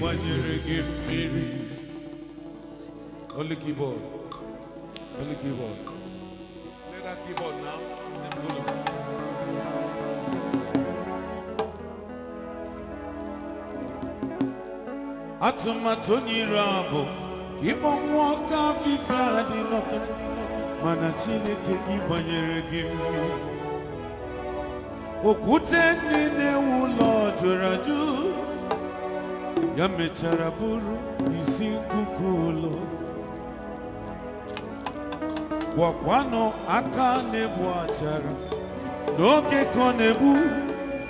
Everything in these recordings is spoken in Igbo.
banyere gị mmiri. Only keyboard. Only keyboard. Play that keyboard now. Then pull it. Atụmatụ nyere abụ ịkpọ nwa ọka afịfịa adị n'ofe mana Chineke gị banyere gị mmiri. Okwute ndị na-ewu ụlọ jụrụ ajụ ya mechara bụrụ isi nkuku ụlọ. Gwakwanụ aka na-egbu achara n'oge ka ọ na-egbu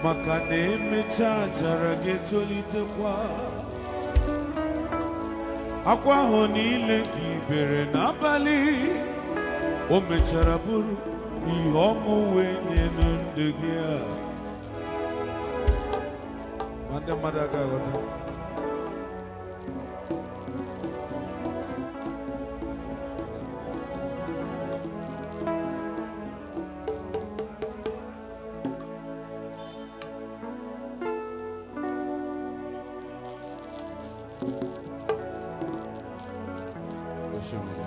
maka na emecha achara ga-etolitekwa. Akwa ahụ niile ka ibere n'abalị o mechara bụrụ ihe ọṅụ wee nye ndị gị a. Ma ndị mmadụ agaghị aghọta. Oshimiri.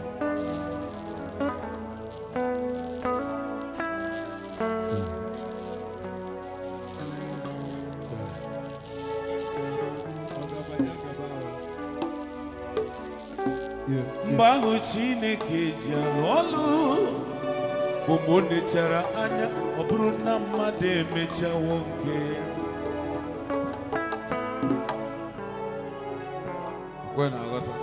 Mgbe ahụ Chineke ji alụ ọlụ bụ mgbe o nechara anya ọ bụrụ na mmadụ emechawo nke ya. Kwe na aghọta.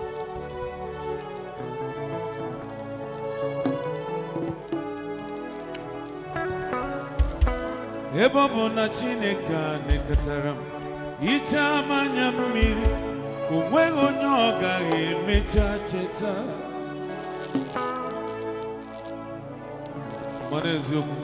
Ebe ọ bụ na Chineke nekọtara m hichaa m anya mmiri, o nweghị onye ọ gaghị emecha cheta. Mana eziokwu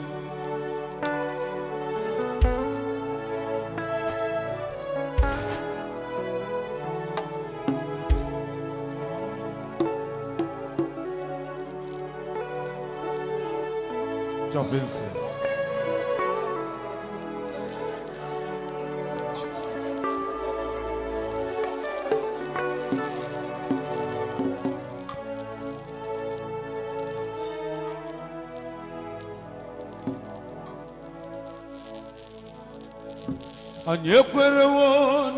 Chọpịnsị anyị ekwerewo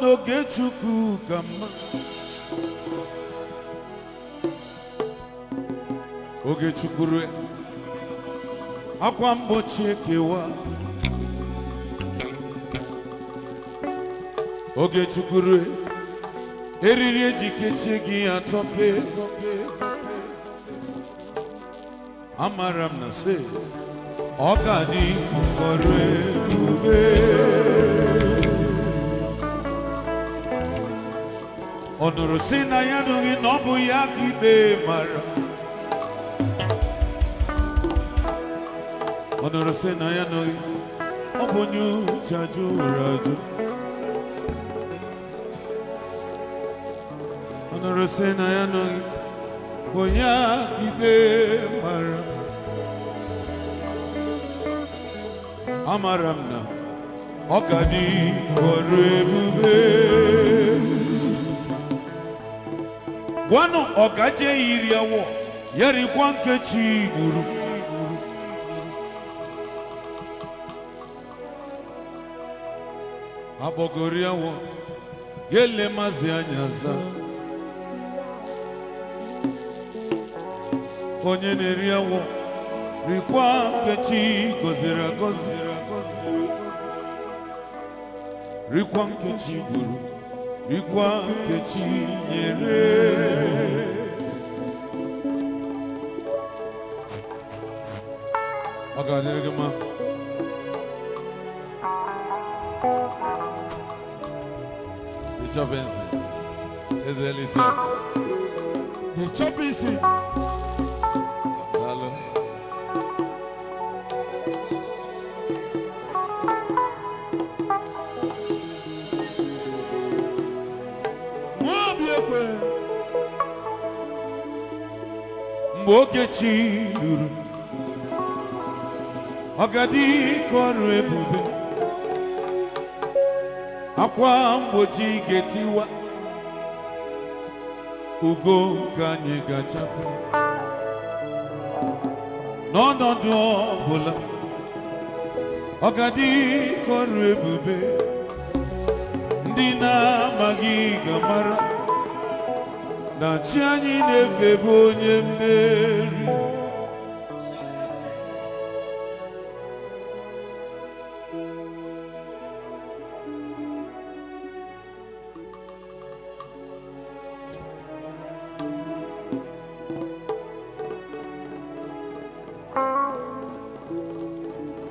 n'oge Chukwu ka mma. Oge Chukwu rue akwa mgbochi ekewa. Oge Chukwu rue eriri eji kechie gị atọpe. Amara m na se ọ ga-adị ọrụ ebube. Ọ nụrụ sị na ya nụghị na ọ bụ ya ka ikpe mara. Ọ nụrụ sị na ya nụghị ọ bụ onye uche jụrụ ajụ. Ọ nụrụ sị na ya nụghị bụ ya ka ikpe mara. Amara m na ọ ga-adị ọrụ ebube. Gwanụ ọgaje yiri awọ ya rikwa nkechi gburu. Agbọgori awọ ga-ele mazi anya za. Onye na-eri awọ rikwa nkechi gọziri agọzi. Rikwa nkechi gburu, rikwa nkechi nyere. Ọ ga-adịrị gị mma. The Chọpịnsị Eze Elisa. The Chọpịnsị. Salụ. Mgbe oge chi ruru ọ ga-adị ka ọrụ ebube. Akwa mgbochi ga-etiwa ugo ka anyị ga-achapụ n'ọnọdụ ọbụla ọgadi kọrụ ebube ndị na-amaghị ga-amara na chi anyị na-efe bụ onye mmeri.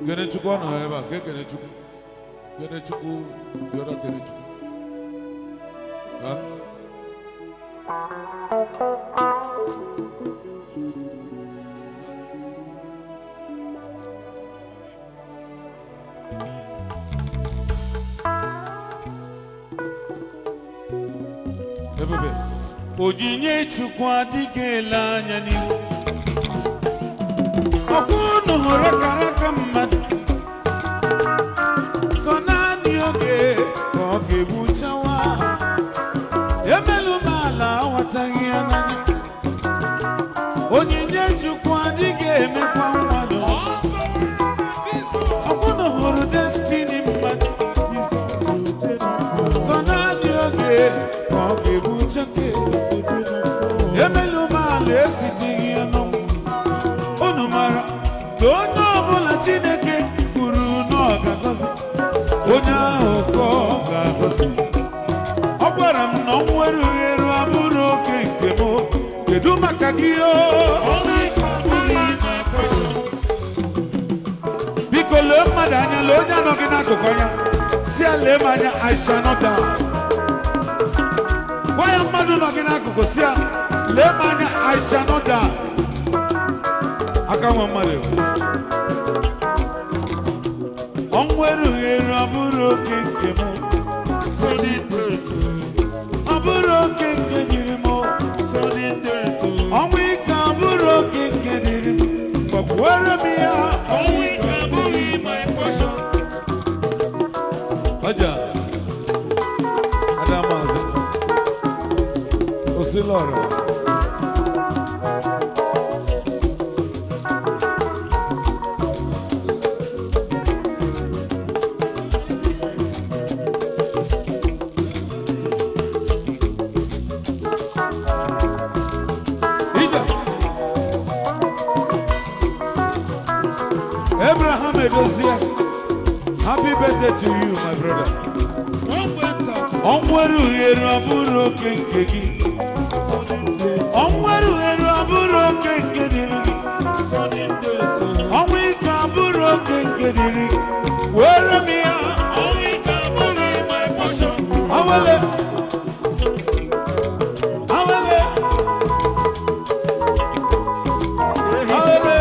Kenechukwu ọ nọ ebe a, Kenechukwu bịara Kenechukwu. Ebube, onyinye Chukwu adịghị ele anya n'ihu. Ọkụ unu hụrụ akara aka mmadụ sọ naanị oge ka ọ ga-egbuchawa. Emelu m ala aghọtaghị ya n'anya. Onyinye Chukwu adịghị emekwa mmadụ. Ọkụ unu hụrụ destini mmadụ sọ naanị oge ka ọ ga-egbuchake. Emelu m ala esitighị ya n'ọnwụ. Unu mara na onye ọbụla Chineke kwuru na ọ ga-agọzi, onye ahụ ka ọ ga-agọzi. Ọ gwara m na ọ nwere ohere abụrụ oke nke m. Kedu maka gị o? Biko lee mmadụ anya, lee onye anọ gị n'akụkụ anya, si ya lee m anya, I shall not die. Gwa ya mmadụ nọ gị n'akụkụ, si ya lee m anya, I shall not die. Aka nwa mmadụ ọ nwere ohere abụrụ oke nke m. Ọ bụrụ oke nke dịrị m. Ọnwụ ike abụrụ oke nke dịrị m. Gbakwuere m ya. Ọja Adamazi Osilora Gozie, happy birthday to you, my brother. Onweru heru aburu oke nke gị. Onweru heru aburu oke nke dịrị. Onwe ike aburu oke nke dịrị. Were m ya. Awele. Awele. Awele.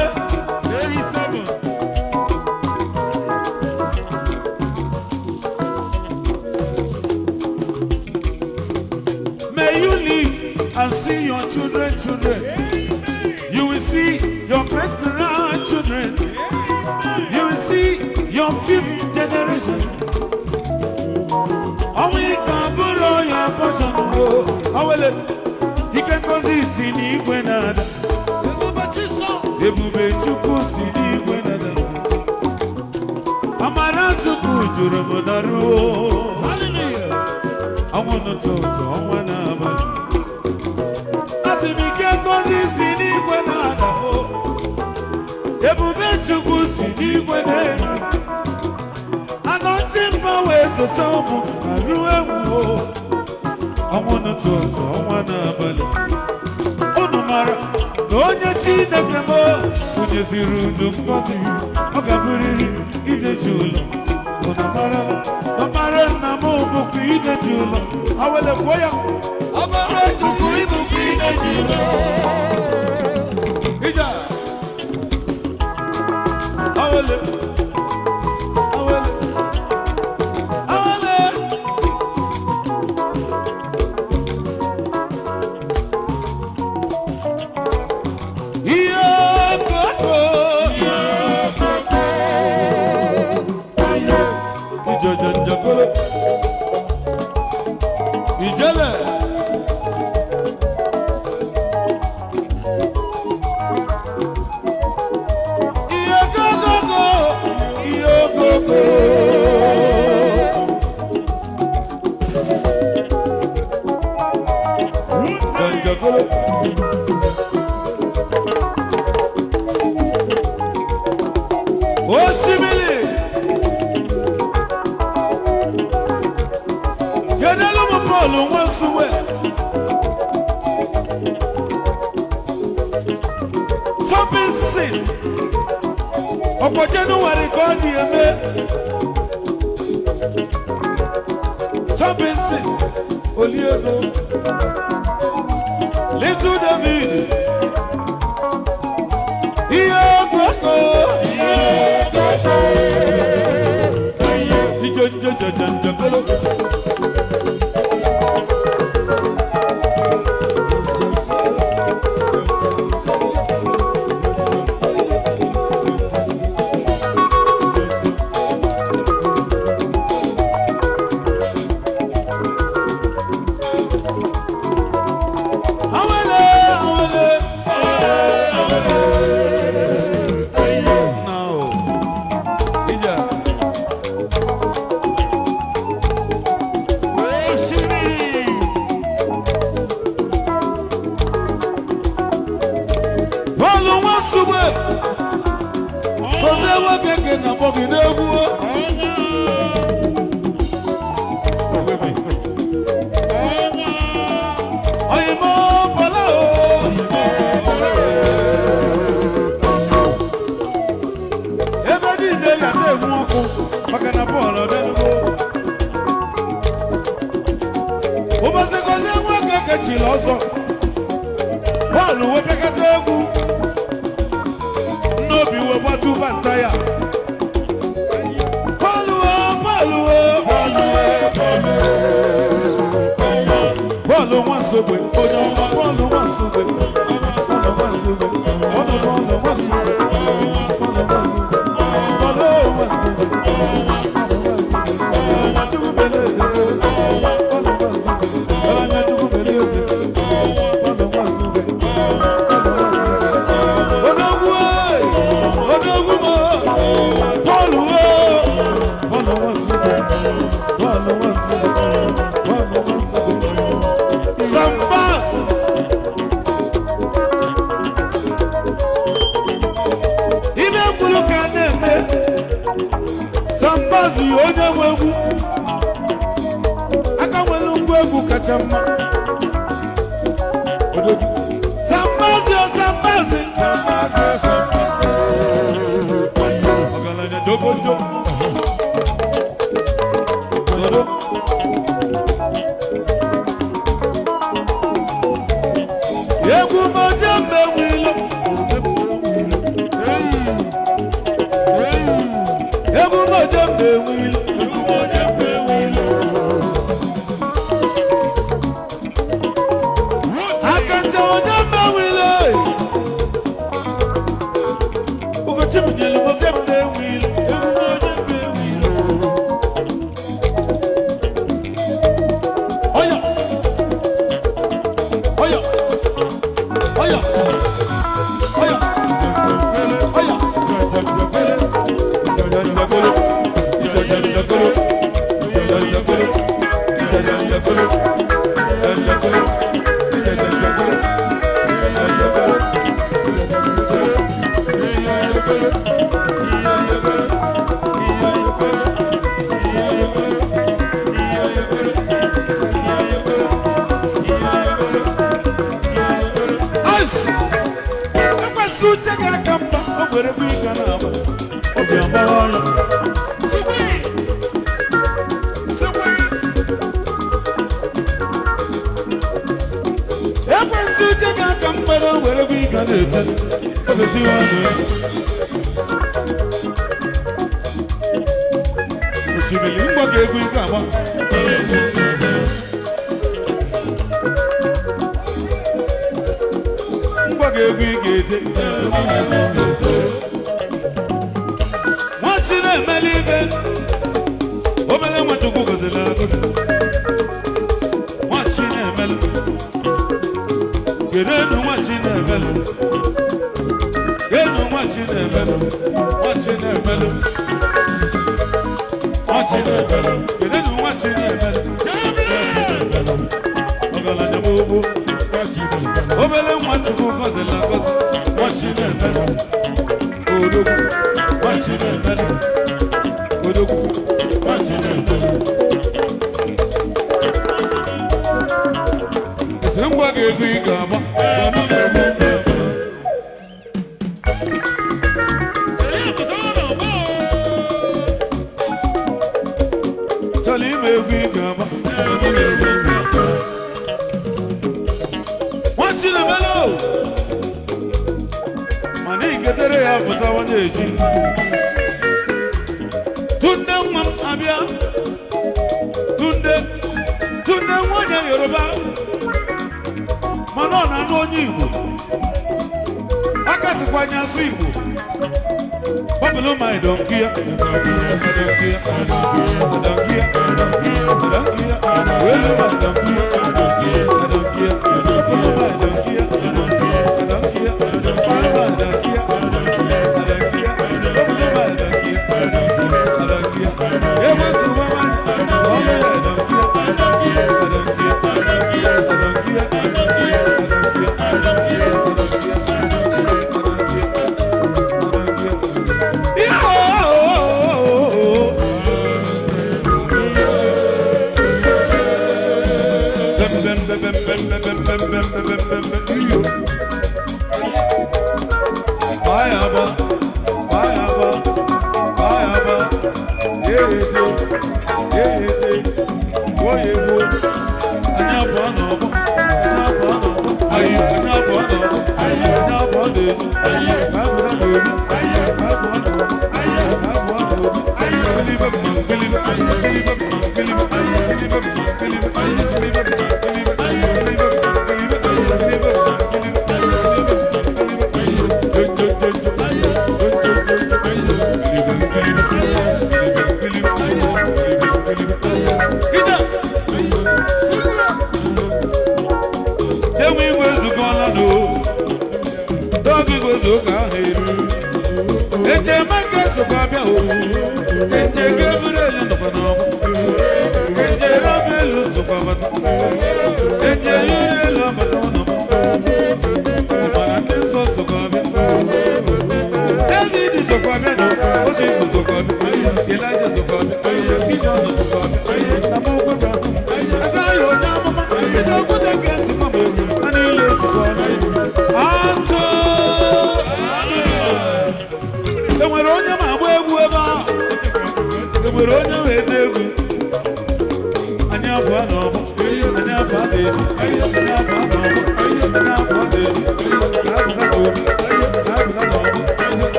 And see your children. You will see your great-grandchildren. You will see your 5th generation. We can put all your portion. He can go see Igbo nada. Ebube Chukwu si Igbo nada. Amara Chukwu juru m na ruo. Hallelujah. I want to talk to Nabali. Gozie si n'igwe na-ada o. Ebube Chukwu si n'igwe na-eru. Anointing power esosa ụmụ arụ ewu o. Ọnwụ n'ụtụtụ ọnwa n'abalị. Unu mara na onye Chineke m kụnyeziri udu ngọzi, ọ ga-abụrịrị ideji ụlọ. Unu mara na mara nna m bụkwa ideji ụlọ. Awele kwuo ya. Ọbara Chukwu ịbụkwa ideji ụlọ. Ija. Awele. Awele. Awele. Iyo koko. Ijojo njokolo. Ijele. suwe shopping scene ọ̀pọ̀ January kan ní ẹ̀mẹ́ shopping scene Oliego Little David iye koko ijo kolo. Gozie Okeke na bogi n'egwu oyimo bala ebe niile ya na-enwu ọkụ maka na bọọlụ ọbịanugo ụbọchị Gozie Okeke chiri ọzọ bọọlụ wepekata egwu n'obi we gbatu banta ya bọọlụ nwansogbe onye ọma bọọlụ nwansogbe onye nwe egwu aka nwere ngwa egwu kacha mma Sambazi ọgaranya jogojo egwu moje mbe nwilo egwu moje mbe nwilo Oshimiri ngwa ga-egwu ike ama ngwa ga-egwu ike ete nwachi na-emeli ibe obele nwachukwu gozila agozi nwachi na-emelu gerenu nwachi na-emelu gerenu nwachi na-emelu nwachi na-emelu gerenu nwachi na-emelu ọgaranya gbogbo obele nwachukwu gozila agozi nwachi na-emelu odogwu nwachi na-emelu odogwu nwachi na-emelu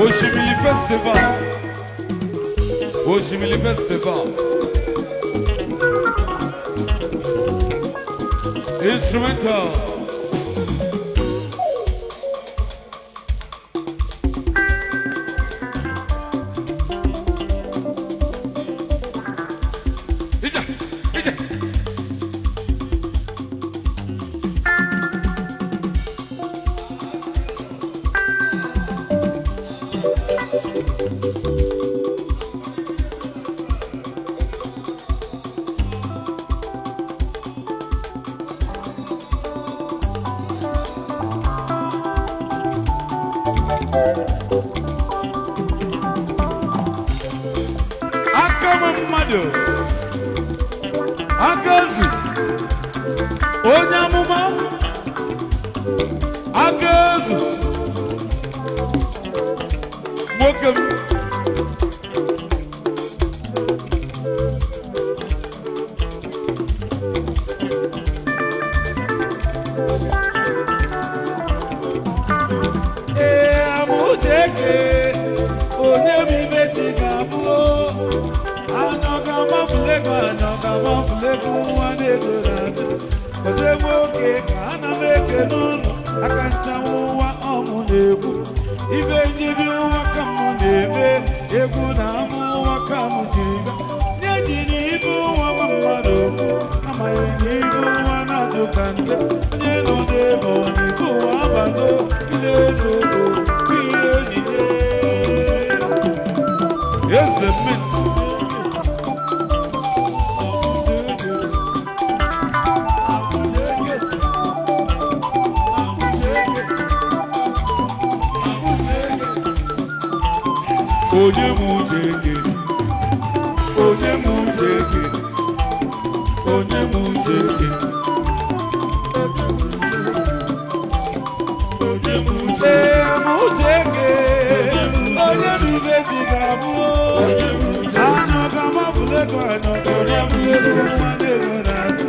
Oshimiri Festival. Oshimiri Festival. Instrumental. Gozie onye amụma Gozie nwoke m amụjeke onye m imechi ga-abụ Lego nwa na-ego na-atụ Gozie nwoke ka ana m ekele ụlọ aka nchanwụ ụwa ọmụ na-egwu ibe njiri ụwa ka m na-eme egwu na amụ ụwa ka m jiri bịa nye jiri ibe ụwa gwa mmadụ okwu amaghị na ibe ụwa na-atụ ka nde onye nọ n'ebe ọ n'ibe ụwa abago ile ego ihe onyinye eze mmenti onye m Okeke onye m Okeke onye m Okeke Okeke onye m ibe ji ga-abụ anya ga-amapụla ego anya ga-amapụla ego nwa na-ego na-atụ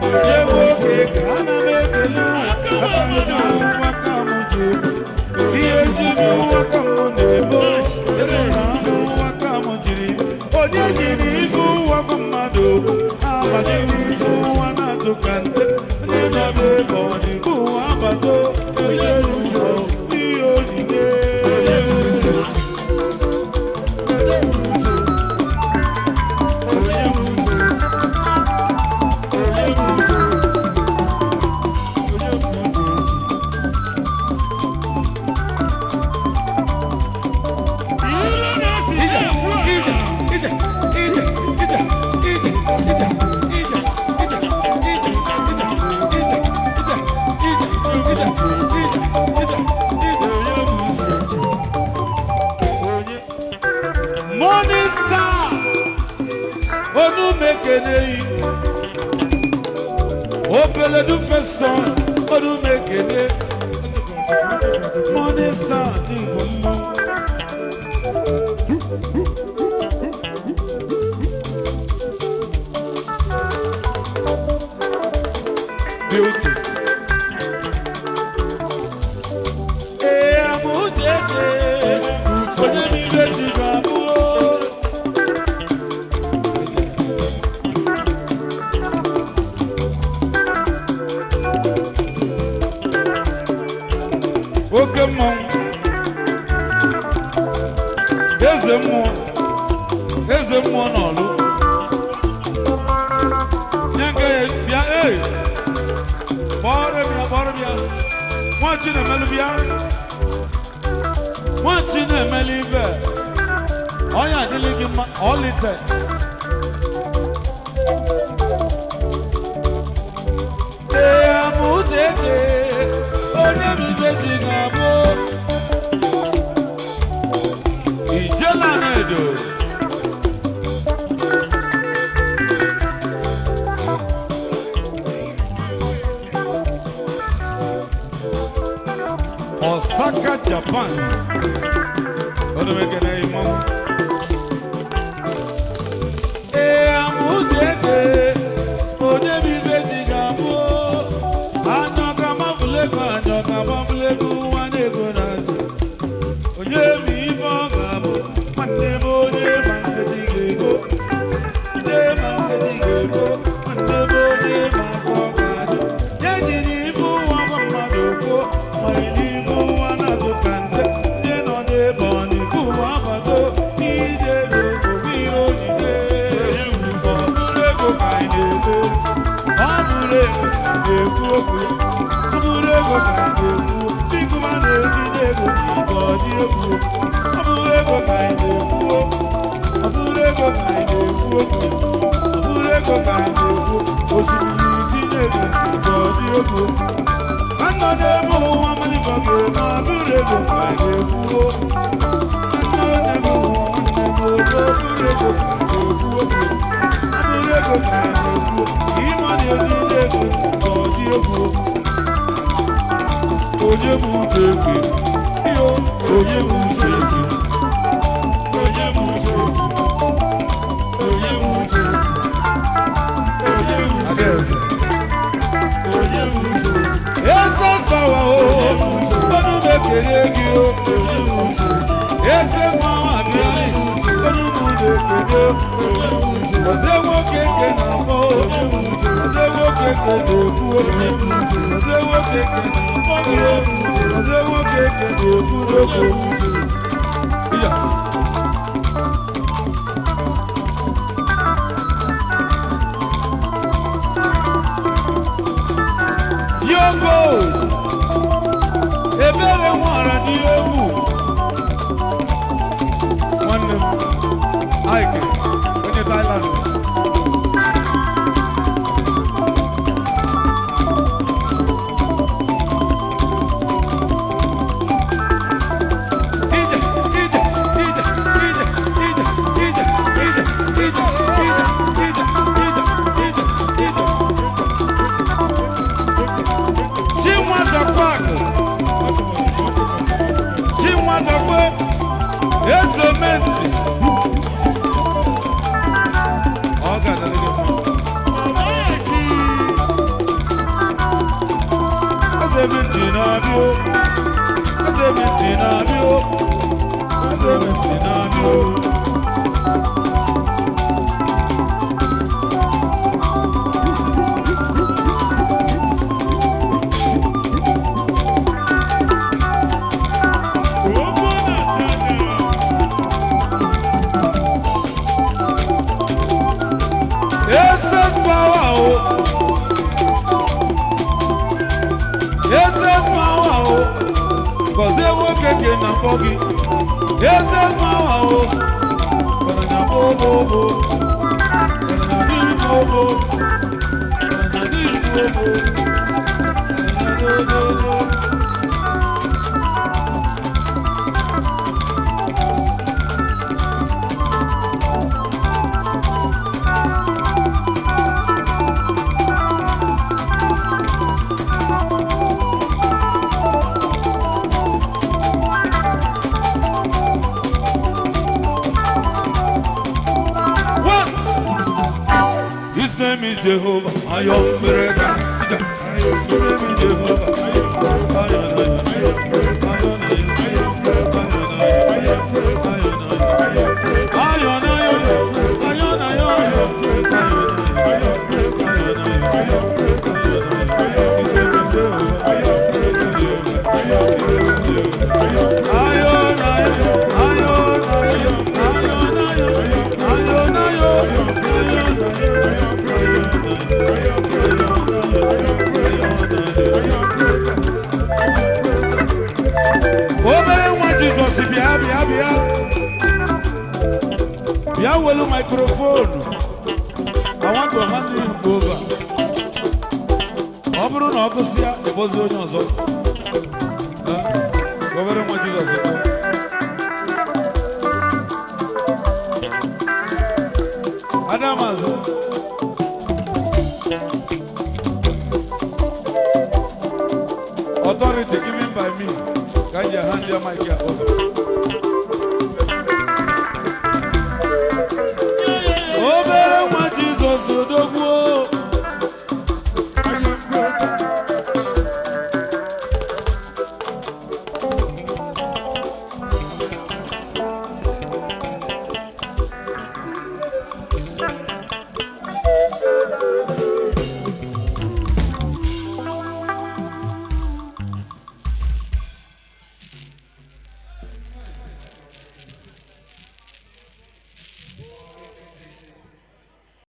onye nwoke ka ana m ekele aka ncha ụwa ka m ji ihe njiri ụwa ka m na-ebo onye jiri ibu ụwa gwa mmadụ agbata ibu ụwa na-atụ ka nte onye nọdụ ebe ọ dị bụ ụwa agbata ihe rụzọ ihe onyinye Opele du façon, onu mekene. Money star di bomo. Beauty. Amujeke, onye mi beji babu. Oke mmọnwụ eze mmụọ n'ọlụ nyega ya bịa kpọrọ bịa nwachi na-emelụ bịa nwachi na-emelụ ibe onye adịghị gị mma ọlitet Okeke onye m ibe ji ga-abụ ijela na-edo Osaka, Japan onu mekene imo Jehovah, I am Bereka. Jehovah, Well, microphone. I want to hand you over. Obru no akusia ebozo nyonzo. Go very much Jesus. Adamazo. Authority given by me. Can you hand your mic over?